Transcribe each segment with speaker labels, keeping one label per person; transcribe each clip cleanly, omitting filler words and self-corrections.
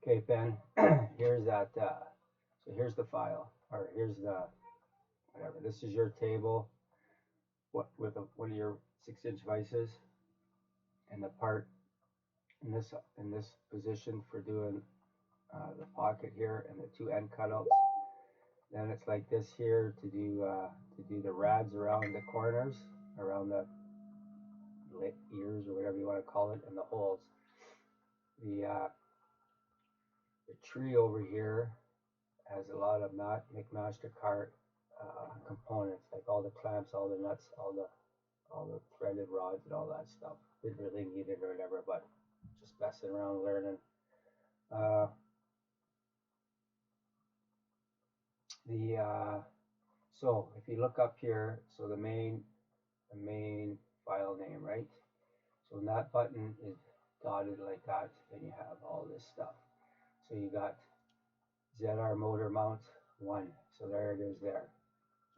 Speaker 1: Okay, Ben, here's that, so here's the file, or here's the, whatever, this is your table, with one of your 6-inch vices, and the part in this position for doing the pocket here, and the two end cutouts. Then it's like this here to do the rads around the corners, around the ears or whatever you want to call it, and the holes. The tree over here has a lot of McMaster-Carr components, like all the clamps, all the nuts, all the threaded rods and all that stuff. Didn't really need it or whatever, but just messing around learning. Uh, so if you look up here, so the main file name, right? So when that button is dotted like that, then you have all this stuff. So you got ZR motor mount 1, so there it is there.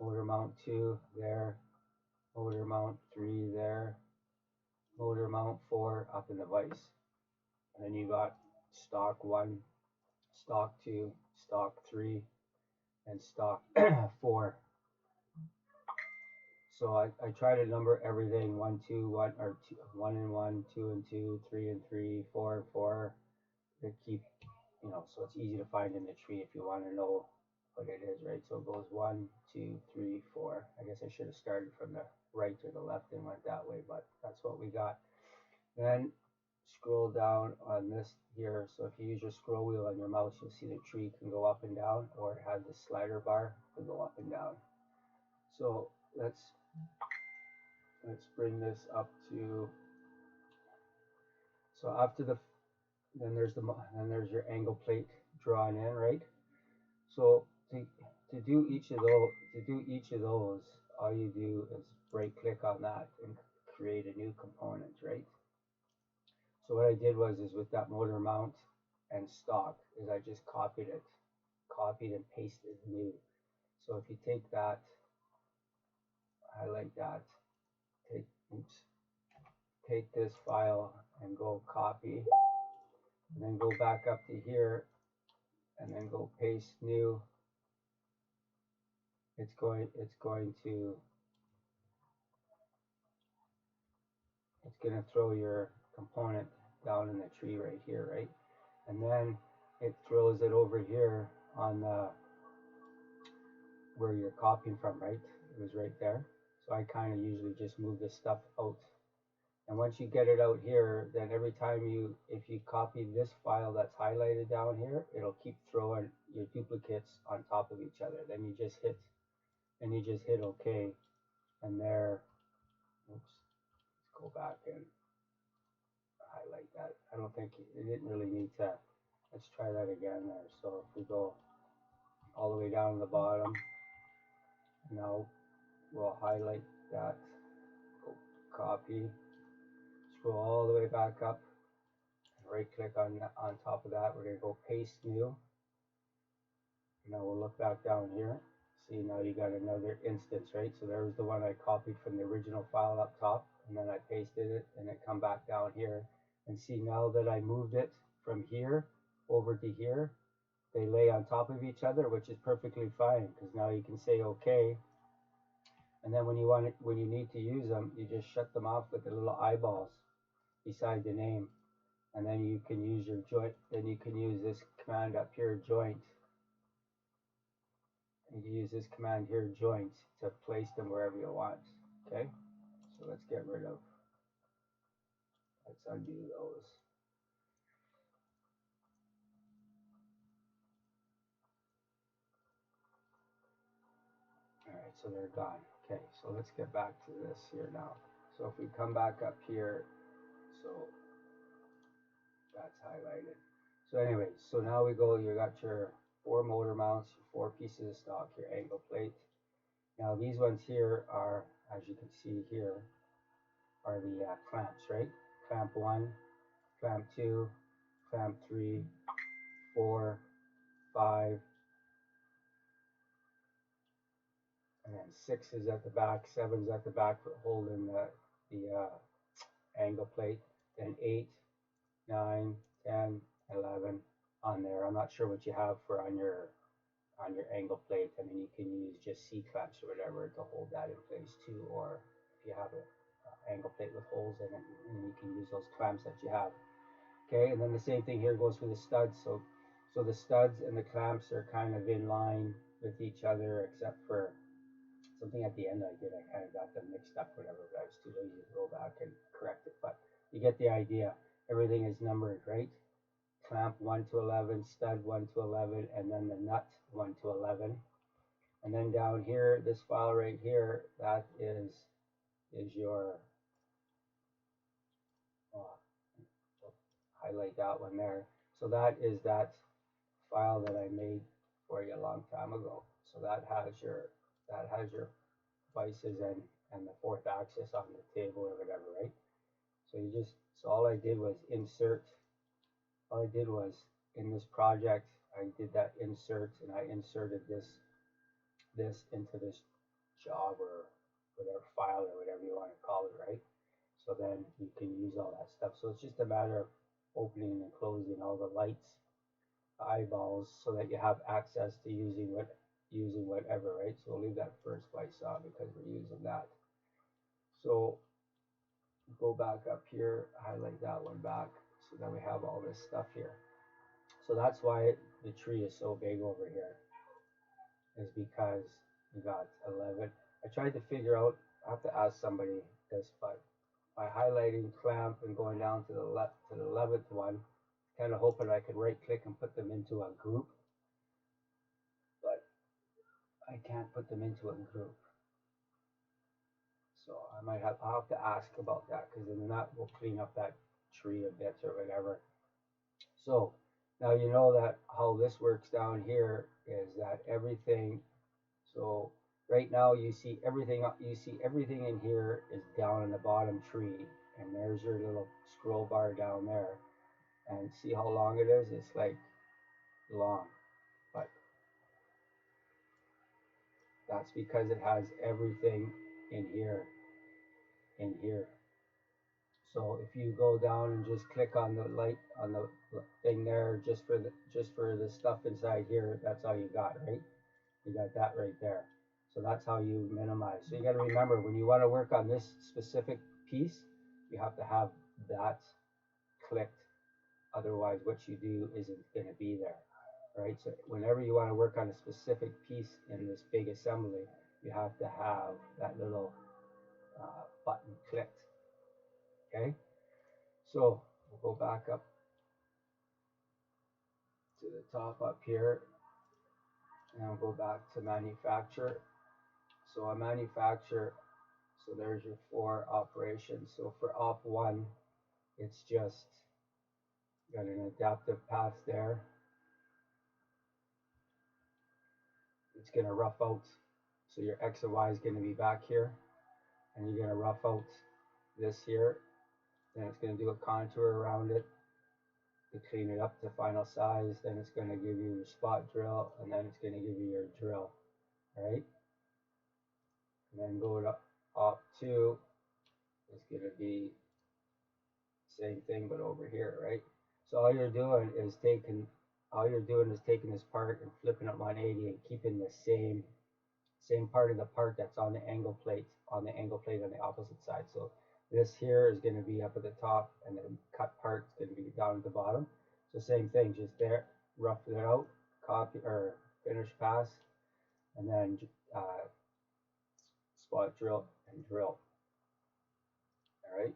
Speaker 1: Motor mount 2 there, motor mount 3 there, motor mount 4 up in the vise. And then you got stock 1, stock 2, stock 3, and stock 4. So I try to number everything 1, 2, 1, or 2, 1 and 1, 2 and 2, 3 and 3, 4 and 4, to keep, so it's easy to find in the tree if you want to know what it is, right? So it goes 1, 2, 3, 4. I guess I should have started from the right to the left and went that way, but that's what we got. Then scroll down on this here. So if you use your scroll wheel on your mouse, you'll see the tree can go up and down, or it has the slider bar to go up and down. So let's bring this up to, so after then there's your angle plate drawn in, right? So to do each of those, all you do is right click on that and create a new component, right? So what I did was with that motor mount and stock is I just copied and pasted new. So if you take that, highlight that, take this file and go copy, and then go back up to here and then go paste new. It's going to throw your component down in the tree right here, right? And then it throws it over here on where you're copying from, right? It was right there. So I kind of usually just move this stuff out. And once you get it out here, then every time if you copy this file that's highlighted down here, it'll keep throwing your duplicates on top of each other. Then you just hit OK, and there, oops, let's go back and highlight that. I don't think it didn't really need to. Let's try that again there. So if we go all the way down to the bottom, now we'll highlight that, go copy, scroll all the way back up, and right click on top of that. We're going to go paste new. Now we'll look back down here. See, now you got another instance, right? So there was the one I copied from the original file up top, and then I pasted it, and it come back down here. And see, now that I moved it from here over to here, they lay on top of each other, which is perfectly fine, because now you can say OK. And then when you need to use them, you just shut them off with the little eyeballs beside the name, and then you can use your joint. Then you can use this command up here, joint. You can use this command here, joint, to place them wherever you want. Okay, so let's undo those. All right, so they're gone. Okay, so let's get back to this here now. So if we come back up here, so that's highlighted. So anyway, so now we go, you got your 4 motor mounts, 4 pieces of stock, your angle plate. Now these ones here are, as you can see here, are the clamps, right? Clamp 1, clamp 2, clamp 3, 4, 5, and then 6 is at the back, 7 is at the back for holding the angle plate, then 8, 9, 10, 11, on there. I'm not sure what you have for on your angle plate. I mean, you can use just C clamps or whatever to hold that in place too, or if you have a angle plate with holes in it, and you can use those clamps that you have. Okay, and then the same thing here goes for the studs. So the studs and the clamps are kind of in line with each other, except for something at the end I did. I kind of got them mixed up, whatever, but I was too lazy to go back and correct it. But you get the idea. Everything is numbered, right? Clamp 1 to 11, stud 1 to 11, and then the nut 1 to 11. And then down here, this file right here, that is your, highlight that one there. So that is that file that I made for you a long time ago. So that has your vices and the fourth axis on the table or whatever, right? So all I did was in this project, I did that insert, and I inserted this into this job or whatever file or whatever you want to call it, right? So then you can use all that stuff. So it's just a matter of opening and closing all the lights, eyeballs, so that you have access to using whatever, right? So we'll leave that first vice on because we're using that. So go back up here, highlight that one back, so then we have all this stuff here. So that's why the tree is so big over here, is because you got 11. I tried to figure out, I have to ask somebody this, but by highlighting clamp and going down to the left to the 11th one, kind of hoping I could right click and put them into a group, but I can't put them into a group. So I'll have to ask about that, because then that will clean up that tree a bit or whatever. So now you know that how this works down here is that everything, so right now you see everything in here is down in the bottom tree, and there's your little scroll bar down there, and see how long it is? It's like long, but that's because it has everything in here. So if you go down and just click on the light on the thing there, just for the stuff inside here, that's all you got, right? You got that right there. So that's how you minimize. So you got to remember, when you want to work on this specific piece, you have to have that clicked. Otherwise, what you do isn't going to be there, right? So whenever you want to work on a specific piece in this big assembly, you have to have that little button clicked. Okay, so we'll go back up to the top up here, and I'll go back to manufacture. So I manufacture, so there's your 4 operations. So for op 1, it's just got an adaptive path there. It's going to rough out, so your X and Y is going to be back here, and you're going to rough out this here. Then it's going to do a contour around it to clean it up to final size. Then it's going to give you your spot drill, and then it's going to give you your drill, right? And then go to op 2, it's going to be same thing but over here, right? So all you're doing is taking this part and flipping it 180 and keeping the same part of the part that's on the angle plate on the opposite side. So this here is going to be up at the top, and the cut part is going to be down at the bottom. So same thing, just there, rough it out, copy or finish pass, and then spot drill and drill. All right.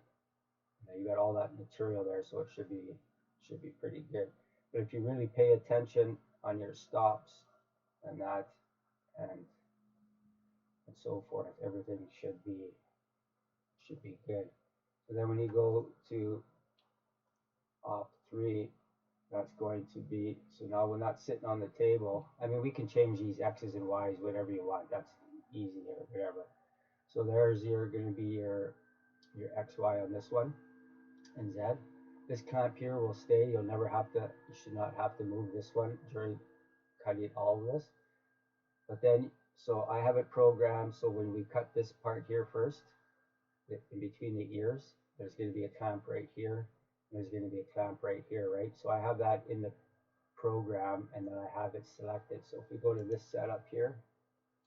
Speaker 1: Now you got all that material there, so it should be pretty good. But if you really pay attention on your stops and that and so forth, everything should be good. So then when you go to op 3, that's going to be, so now we're not sitting on the table. I mean, we can change these X's and Y's, whatever you want. That's easy or whatever. So there's going to be your XY on this one, and Z. This clamp here will stay. You should not have to move this one during cutting all of this. But then, so I have it programmed so when we cut this part here first, in between the ears, there's going to be a clamp right here, and there's going to be a clamp right here, right? So I have that in the program, and then I have it selected. So if we go to this setup here,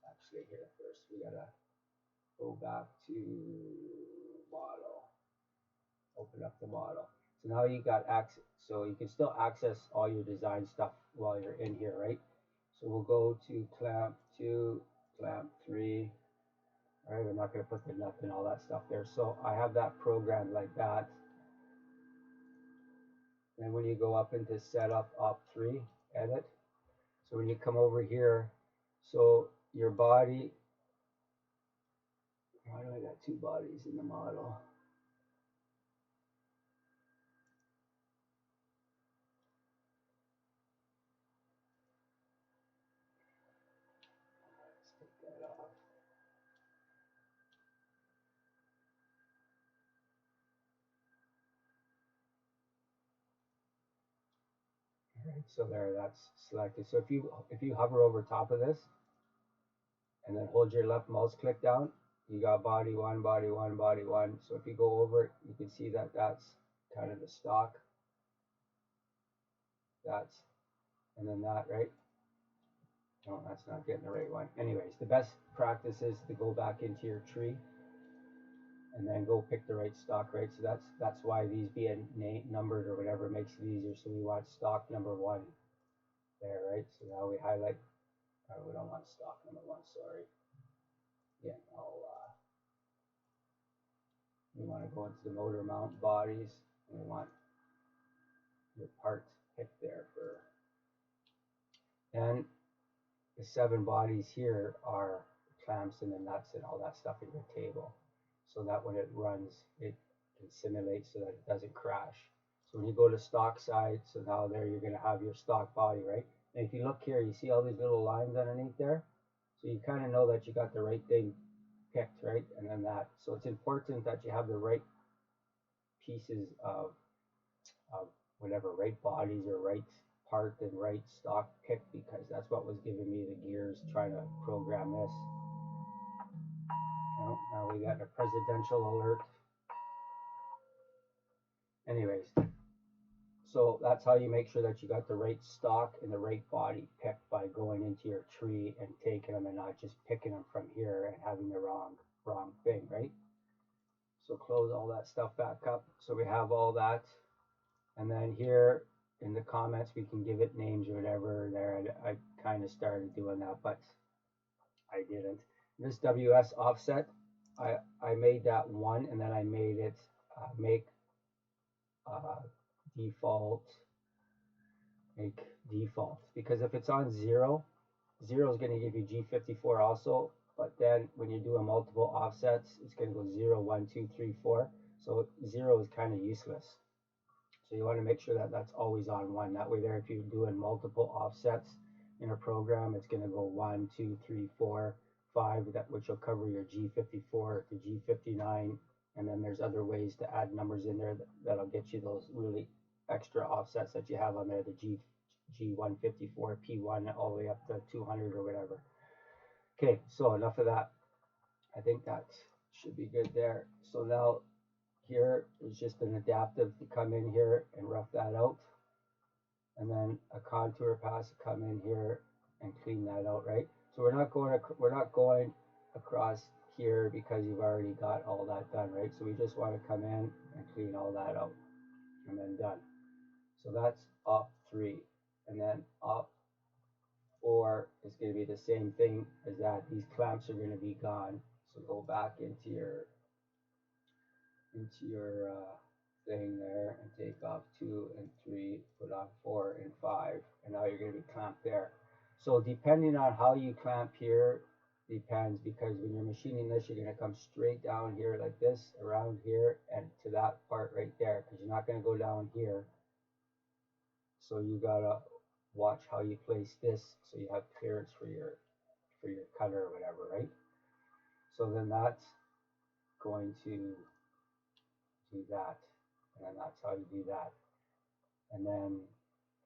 Speaker 1: actually here first, we gotta go back to model, open up the model. So now you got access, so you can still access all your design stuff while you're in here, right? So we'll go to clamp 2, clamp 3. All right, we're not going to put the nut and all that stuff there. So I have that programmed like that. Then when you go up into setup op 3, edit. So when you come over here, so your body, why do I got two bodies in the model? Let's take that off. All right, so there, that's selected. So if you hover over top of this and then hold your left mouse click down, you got body one, body one, body one. So if you go over it, you can see that that's kind of the stock. That's, and then that, right? No, that's not getting the right one. Anyways, the best practice is to go back into your tree and then go pick the right stock, right? So that's why these being numbered or whatever makes it easier. So we want stock number 1 there, right? So now we highlight, we don't want stock number 1, sorry. Again, we want to go into the motor mount bodies, and we want your parts picked there for, and the 7 bodies here are clamps and the nuts and all that stuff in your table, so that when it runs, it can simulate so that it doesn't crash. So when you go to stock side, so now there you're going to have your stock body, right? And if you look here, you see all these little lines underneath there? So you kind of know that you got the right thing picked, right? And then that, so it's important that you have the right pieces of whatever, right bodies or right part and right stock picked, because that's what was giving me the gears trying to program this. Well, now we got a presidential alert. Anyways, so that's how you make sure that you got the right stock and the right body picked, by going into your tree and taking them and not just picking them from here and having the wrong thing, right? So close all that stuff back up. So we have all that. And then here in the comments, we can give it names or whatever there. I kind of started doing that, but I didn't. This WS offset, I made that 1, and then I made it make default, because if it's on 0, 0 is going to give you G54 also, but then when you're doing multiple offsets, it's going to go 0, 1, 2, 3, 4. So 0 is kind of useless. So you want to make sure that that's always on 1. That way there, if you're doing multiple offsets in a program, it's going to go 1, 2, 3, 4, 5, which will cover your G54 to G59. And then there's other ways to add numbers in there that'll get you those really extra offsets that you have on there, the G154, P1, all the way up to 200 or whatever. Okay, so enough of that. I think that should be good there. So now here is just an adaptive to come in here and rough that out, and then a contour pass to come in here and clean that out, right? So we're not going across here because you've already got all that done, right? So we just want to come in and clean all that out, and then done. So that's op 3, and then op 4 is going to be the same thing as that. These clamps are going to be gone. So go back into your thing there and take off 2 and 3, put on 4 and 5, and now you're going to be clamped there. So depending on how you clamp here depends, because when you're machining this, you're going to come straight down here like this, around here, and to that part right there, because you're not going to go down here. So you gotta watch how you place this so you have clearance for your cutter or whatever, right? So then that's going to do that, and then that's how you do that. And then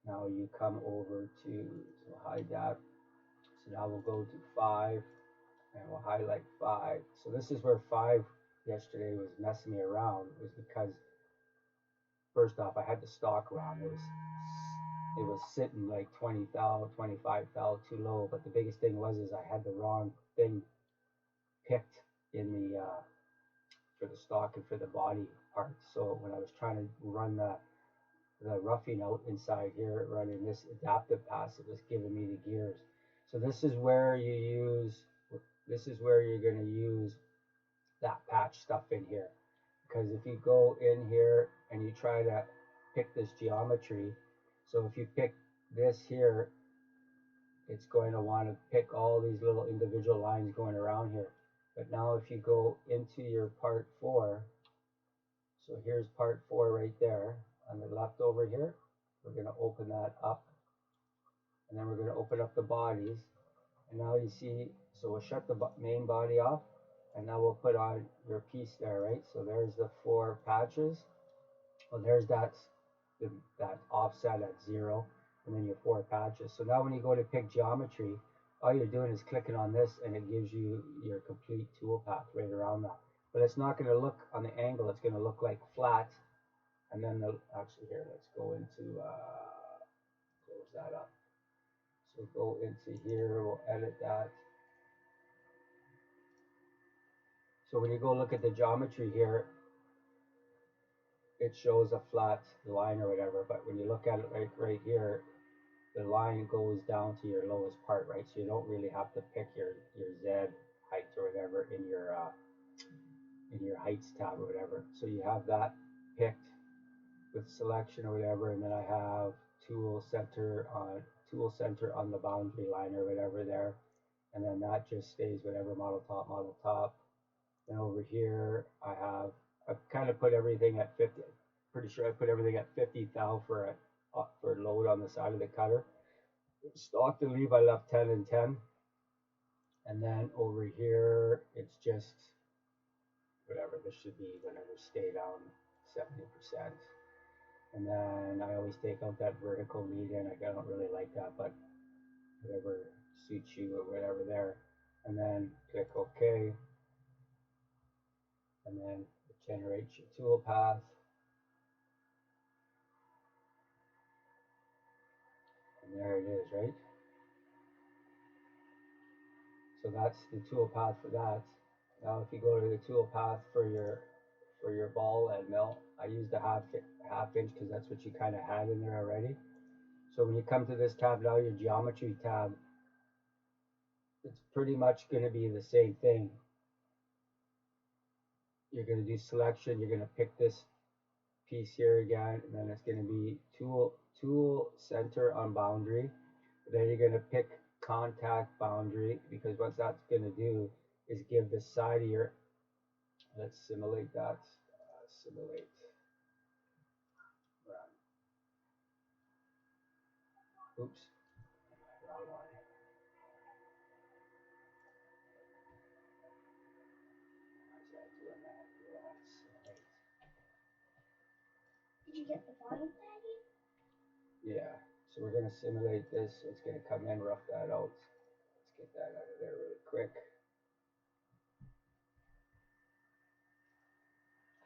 Speaker 1: now you come over to, so hide that. So now we'll go to 5, and we'll highlight 5. So this is where 5 yesterday was messing me around, was because first off, I had the stock wrong. It was it was sitting like 20 thou, 25 thou too low. But the biggest thing was is I had the wrong thing picked in the for the stock and for the body part. So when I was trying to run the roughing out inside here, running this adaptive pass, it was giving me the gears. So this is where you use, this is where you're going to use that patch stuff in here. Because if you go in here and you try to pick this geometry, so if you pick this here, it's going to want to pick all these little individual lines going around here. But now if you go into your part 4, so here's part 4 right there on the left over here. We're going to open that up, and then we're going to open up the bodies. And now you see, so we'll shut the main body off, and now we'll put on your piece there, right? So there's the 4 patches. Well, there's that offset at 0, and then your 4 patches. So now when you go to pick geometry, all you're doing is clicking on this, and it gives you your complete toolpath right around that. But it's not going to look on the angle, it's going to look like flat. And then actually here, let's go into close that up. So go into here, we'll edit that. So when you go look at the geometry here, it shows a flat line or whatever, but when you look at it right here, the line goes down to your lowest part, right? So you don't really have to pick your Z height or whatever in your heights tab or whatever. So you have that picked with selection or whatever, and then I have tool center on the boundary line or whatever there, and then that just stays whatever model top. Then over here I've kind of put everything at 50. Pretty sure I put everything at 50 thou for load on the side of the cutter. Stock to leave I left 10 and 10, and then over here it's just whatever. This should be whatever, stay down 70%. And then I always take out that vertical lead in. I don't really like that, but whatever suits you or whatever there. And then click OK. And then it generates your tool path. And there it is, right? So that's the tool path for that. Now if you go to the tool path for your ball end mill, I used a half inch because that's what you kind of had in there already. So when you come to this tab now, your geometry tab, it's pretty much going to be the same thing. You're going to do selection, you're going to pick this piece here again, and then it's going to be tool center on boundary. Then you're going to pick contact boundary, because what that's going to do is give the side of your, let's simulate that, simulate, run, oops, wrong one. Why is that doing that?
Speaker 2: Did you get the volume tag?
Speaker 1: Yeah, so we're going to simulate this, so it's going to come in, rough that out. Let's get that out of there really quick.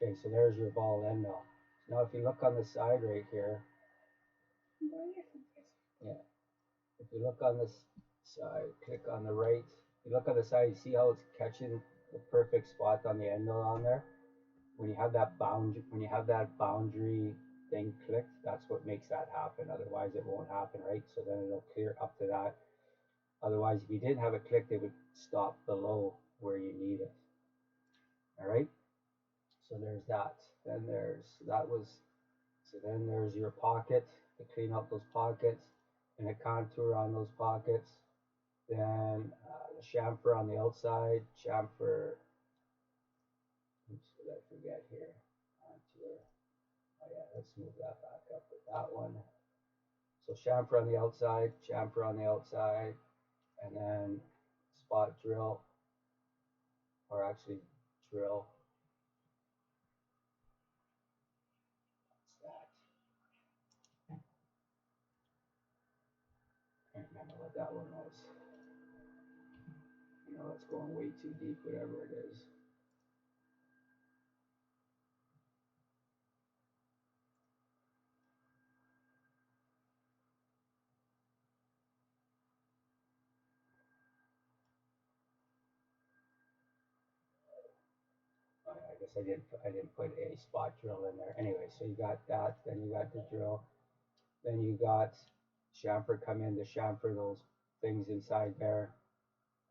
Speaker 1: Okay, so there's your ball end mill. Now if you look on the side right here, yeah, if you look on this side, click on the right, you look on the side, you see how it's catching the perfect spot on the end mill on there? When you have that boundary thing clicked, that's what makes that happen. Otherwise it won't happen, right? So then it'll clear up to that. Otherwise, if you didn't have it clicked, it would stop below where you need it. All right. So there's that. Then then there's your pocket to clean up those pockets and a contour on those pockets. Then the chamfer on the outside, chamfer. Oops, what did I forget here? Contour. Oh yeah, let's move that back up with that one. So chamfer on the outside, and then spot drill, or actually drill. What's that? I can't remember what that one was. You know, it's going way too deep, whatever it is. I didn't put a spot drill in there. Anyway, so you got that, then you got the drill, then you got chamfer come in to chamfer those things inside there,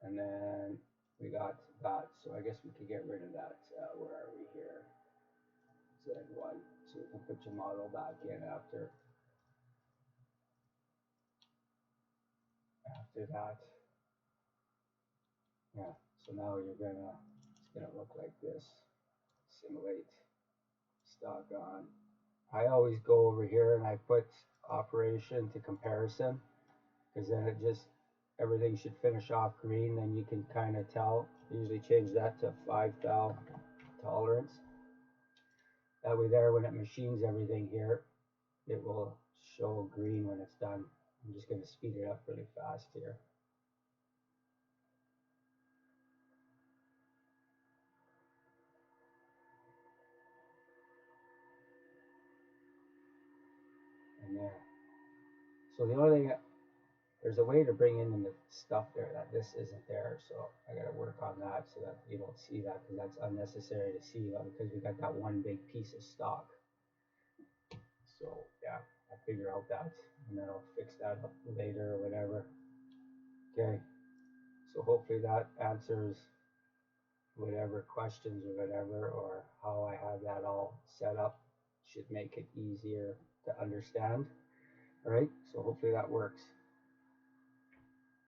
Speaker 1: and then we got that. So I guess we could get rid of that. Where are we here? Z1. So we can put your model back in after that. Yeah. So now it's gonna look like this. Simulate stock on. I always go over here and I put operation to comparison, because then it just everything should finish off green. Then you can kind of tell. I usually change that to 5 thou tolerance. That way there, when it machines everything here, it will show green when it's done. I'm just going to speed it up really fast here. And there. So the only thing, there's a way to bring in the stuff there that this isn't there. So I got to work on that so that you don't see that, because that's unnecessary to see because we got that one big piece of stock. So yeah, I'll figure out that, and then I'll fix that up later or whatever. Okay, so hopefully that answers whatever questions or whatever, or how I have that all set up should make it easier to understand. All right, so hopefully that works.